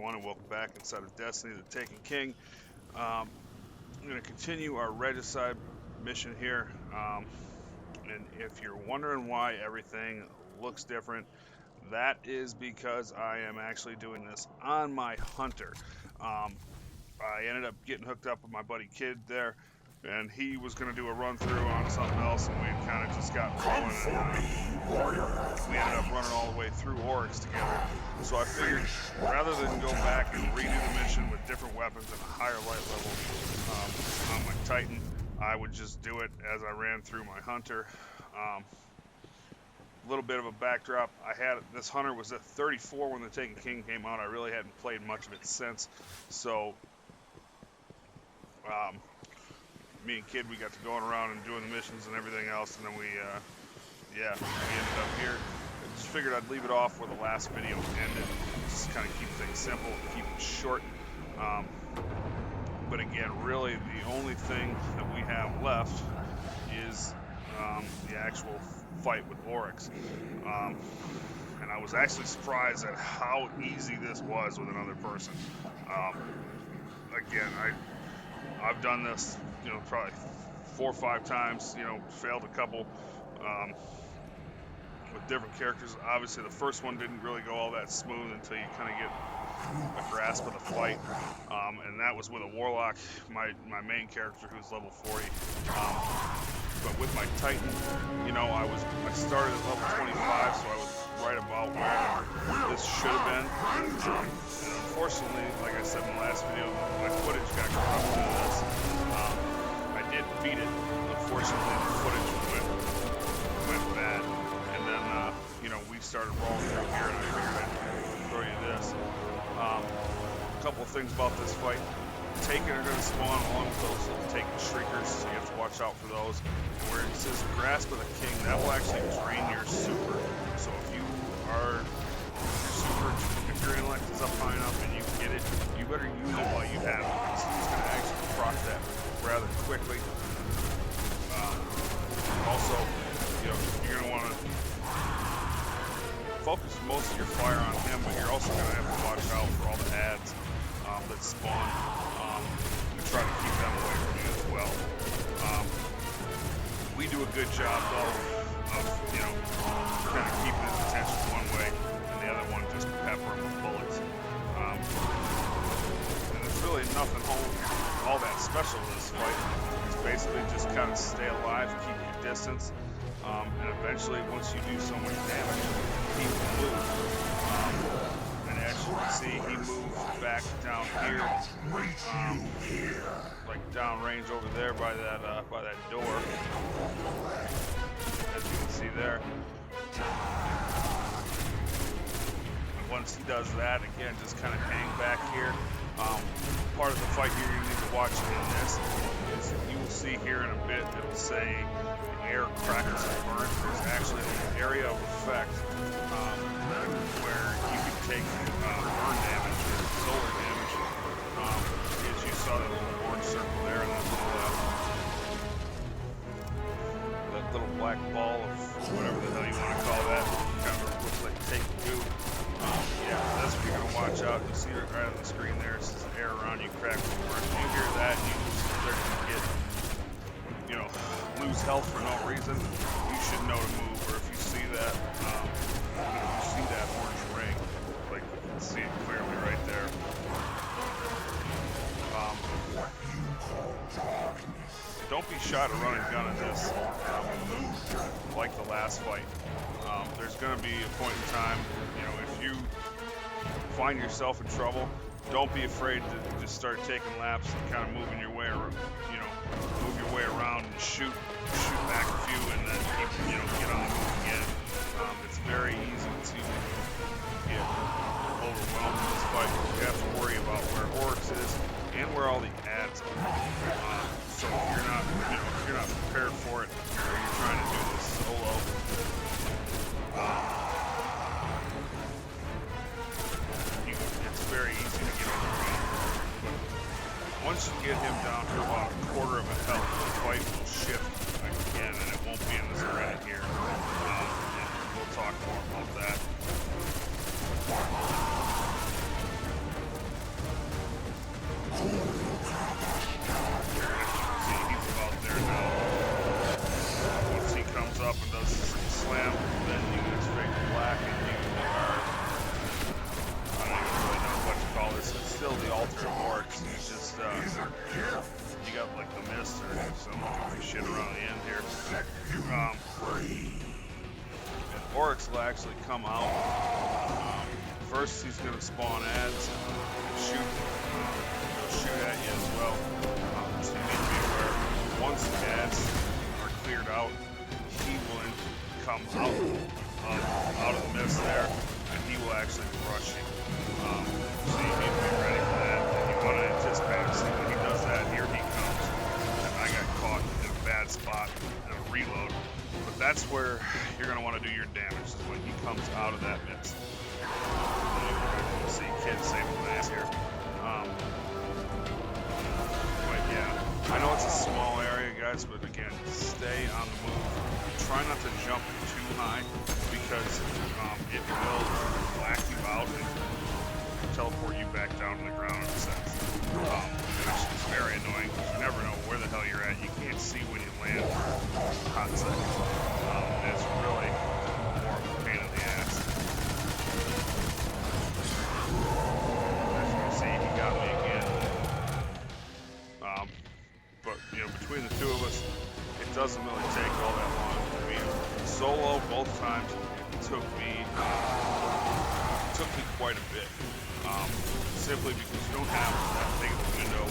everyone, and welcome back inside of Destiny, the Taken King. I'm going to continue our Regicide mission here. And if you're wondering why everything looks different, that is because I am actually doing this on my hunter. I ended up getting hooked up with my buddy Kid there, and he was going to do a run through on something else, and we kind of just got rolling. We ended up running all the way through Oryx together. So I figured rather than go back and redo the mission with different weapons and a higher light level on my Titan, I would just do it as I ran through my hunter. A little bit of a backdrop. This hunter was at 34 when the Taken King came out. I really hadn't played much of it since. So me and Kid, we got to going around and doing the missions and everything else, and then we ended up here. I just figured I'd leave it off where the last video ended, just kind of keep things simple, keep it short. But again, really the only thing that we have left is the actual fight with Oryx. And I was actually surprised at how easy this was with another person. Again, I've done this, probably 4 or 5 times, failed a couple with different characters. Obviously, the first one didn't really go all that smooth until you kind of get a grasp of the fight, and that was with a Warlock, my main character, who's level 40. But with my Titan, I started at level 25, so I was right about where this should have been. And unfortunately, like I said in the last video, my footage got corrupted in this. I did beat it. Unfortunately, the footage went bad. And then, we started rolling through here, and I figured I'd throw you this. A couple of things about this fight. Taken are going to spawn along with those little Taken Shriekers, so you have to watch out for those. And where it says Grasp of the King, that will actually drain your super. So if your intellect is up high enough and you can get it, you better use it while you have it. It's going to actually proc that rather quickly. Also, you're going to want to focus most of your fire on him, but you're also going to have to watch out for all the ads that spawn. And try to keep them away from you as well. We do a good job though of kind of keeping his attention one way and the other one just pepper him with bullets. And there's really nothing all that special to this fight. It's basically just kind of stay alive, keep your distance, and eventually once you do so much damage, he will move. And as you can see, he moves back down here, like downrange over there by that door, as you can see there. And once he does that, again, just kind of hang back here. Part of the fight here you need to watch in this is you will see here in a bit it will say the air crackles and burns. There's actually an area of effect where you can take burn damage or solar damage. As you saw that little orange circle there and that little black ball of whatever the hell you want to call that. Kind of looks like Taken goo. That's what you're going to watch out. You'll see it right on the screen there. It says air around you, cracks and burns. If you hear that, you start to get, lose health for no reason. You should know to move. Or if you see that, you see that orange ring, like you can see it clearly right there. Don't be shy to run and gun in this, like the last fight. There's going to be a point in time, if you find yourself in trouble, don't be afraid to just start taking laps and kind of moving your way around, move your way around and shoot back a few and then get on the move again. It's very easy to get overwhelmed in this fight. You have to worry about where Oryx is and where all the ads are. So if you're not prepared for it, or you're trying to do this solo, it's very easy to get overwhelmed. But once you get him down to about a quarter of a health, the fight will shift again, and it won't be in this arena here. And we'll talk more about that. first he's going to spawn ads and shoot. He'll shoot at you as well. So you need to be aware. Once the ads are cleared out, he will come out of the mist there, and he will actually rush you. So you need to be ready for that. And you want to anticipate and see when he does that. Here he comes. And I got caught in a bad spot in a reload. But that's where you're going to want to do your damage, is when he comes out of that mist. You'll see kids saving my ass here. But yeah, I know it's a small area, guys, but again, stay on the move. Try not to jump too high, because it will black you out and teleport you back down to the ground in a sense. Which is very annoying, because you never know where the hell you're at. You can't see when you land for a hot second. And it's really more of a pain in the ass. As you can see, he got me again. But you know, between the two of us, it doesn't really take all that long. I mean, solo both times, it took me quite a bit. Simply because you don't have that big of a window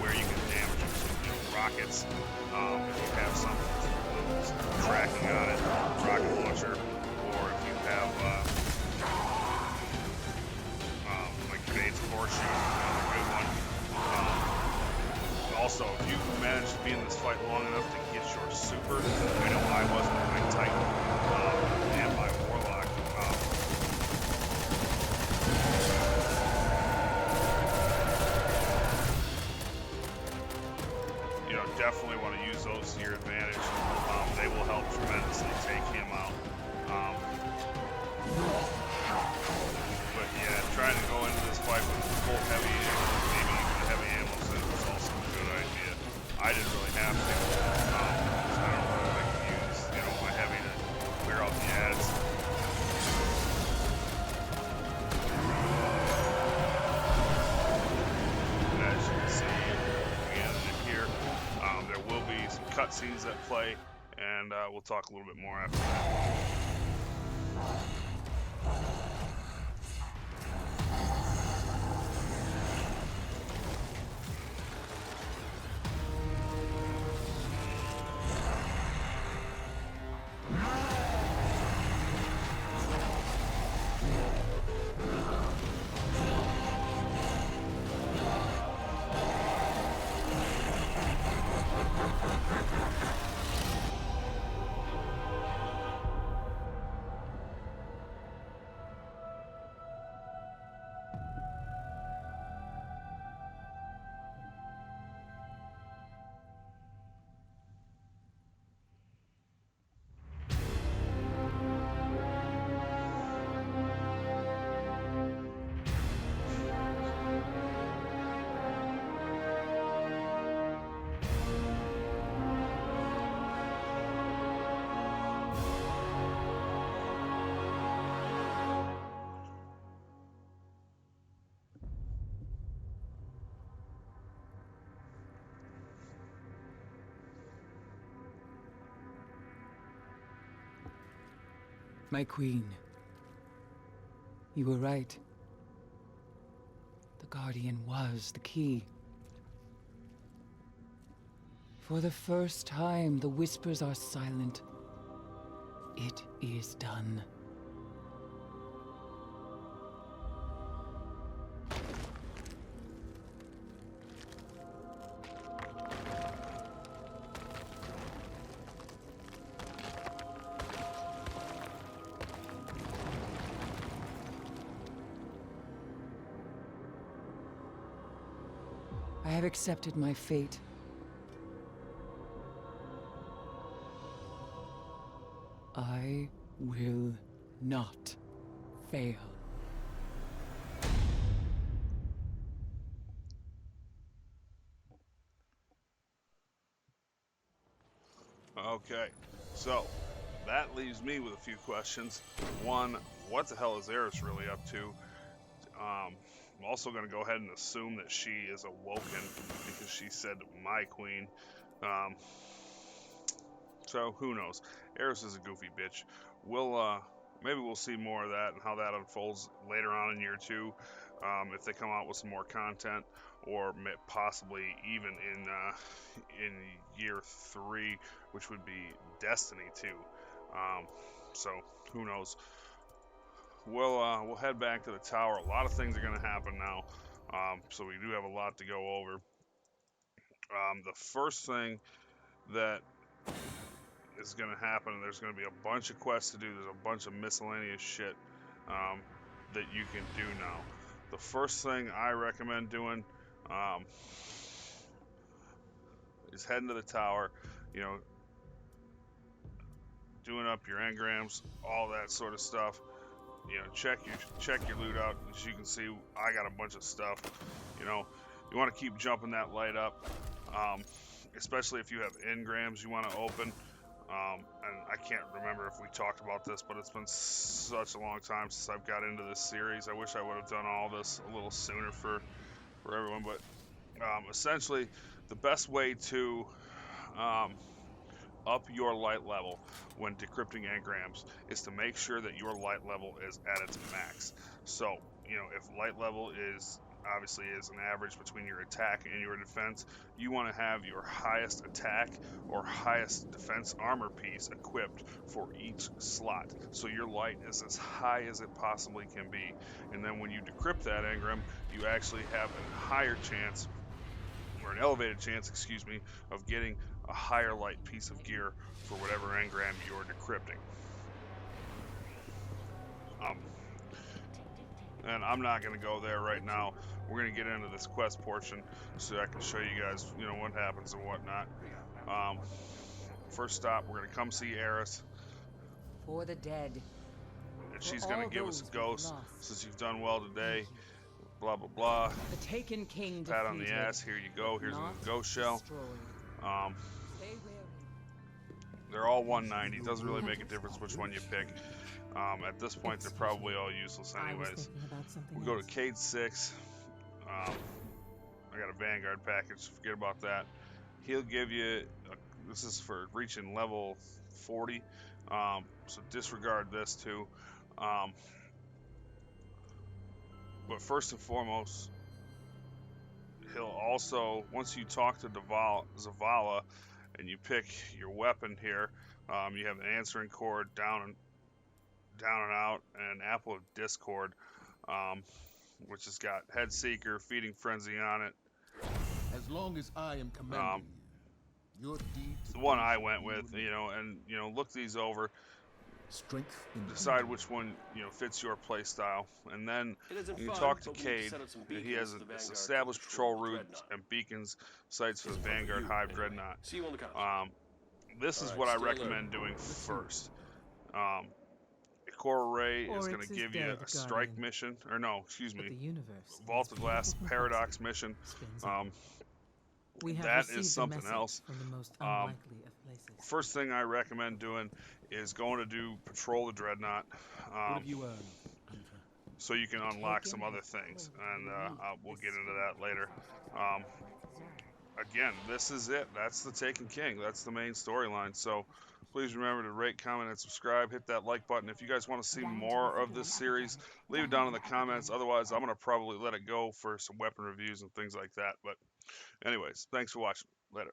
where you can damage it. You know, rockets, if you have something with tracking on it, rocket launcher, or if you have like grenades, horseshoe, another good one. Also, if you manage to be in this fight long enough to get your super, I know I wasn't my Titan and my Warlock. You know, definitely want to use those to your advantage. They will help tremendously take him out. But yeah, trying to go into this fight with full heavy, maybe even a heavy ammo set was also a good idea. I didn't really have to. I don't know if I can use, you know, my heavy to clear out the ads. And as you can see, again in here, there will be some cutscenes that play, and we'll talk a little bit more after that. My queen, you were right. The Guardian was the key. For the first time, the whispers are silent. It is done. I have accepted my fate. I will not fail. Okay, so that leaves me with a few questions. One, what the hell is Eris really up to? I'm also going to go ahead and assume that she is awoken because she said my queen. So who knows? Eris is a goofy bitch. We'll maybe we'll see more of that and how that unfolds later on in year 2, if they come out with some more content, or possibly even in year 3, which would be Destiny 2. So who knows? We'll head back to the tower. A lot of things are going to happen now, so we do have a lot to go over. The first thing that is going to happen, there's going to be a bunch of quests to do. There's a bunch of miscellaneous shit um, that you can do now. The first thing I recommend doing is heading to the tower, you know, doing up your engrams, all that sort of stuff. You know, check your loot out. As you can see, I got a bunch of stuff. You know, you want to keep jumping that light up, especially if you have engrams you want to open. And I can't remember if we talked about this, but it's been such a long time since I've got into this series. I wish I would have done all this a little sooner for everyone. But essentially, the best way to up your light level when decrypting engrams is to make sure that your light level is at its max. So, you know, if light level is obviously is an average between your attack and your defense, you want to have your highest attack or highest defense armor piece equipped for each slot, so your light is as high as it possibly can be. And then when you decrypt that engram, you actually have a higher chance, or an elevated chance, excuse me, of getting a higher light piece of gear for whatever engram you're decrypting. And I'm not going to go there right now. We're going to get into this quest portion so I can show you guys, you know, what happens and whatnot. First stop, we're going to come see Eris. For the dead. And she's going to give us a ghost. Since you've done well today, blah, blah, blah. The Taken King Pat on the defeated, ass. Here you go. Here's a ghost shell. Destroyed. They're all 190. Doesn't really make a difference which one you pick. At this point, they're probably all useless anyways. We'll go to Cade 6. I got a Vanguard package. Forget about that. He'll give you... this is for reaching level 40. So disregard this too. But first and foremost, he'll also... once you talk to Zavala and you pick your weapon here, you have an answering cord, down and out, and an apple of discord, which has got head seeker, feeding frenzy on it. As long as I am commanding you, your deed the one I went with, you know, and you know, look these over, strength in decide which one, you know, fits your play style, and then you talk to Cade. He has established patrol routes and beacons sites for the Vanguard Hive Dreadnought. See you on the couch. This is what I recommend doing first. Cora Ray is going to give you a strike mission, or no, excuse me, Vault of Glass Paradox mission. That is something else. First thing I recommend doing is going to do patrol the Dreadnought, so you can unlock some other things, and we'll get into that later. Again, this is it. That's the Taken King. That's the main storyline. So please remember to rate, comment, and subscribe. Hit that like button. If you guys want to see more of this series, leave it down in the comments. Otherwise, I'm going to probably let it go for some weapon reviews and things like that. But anyways, thanks for watching. Later.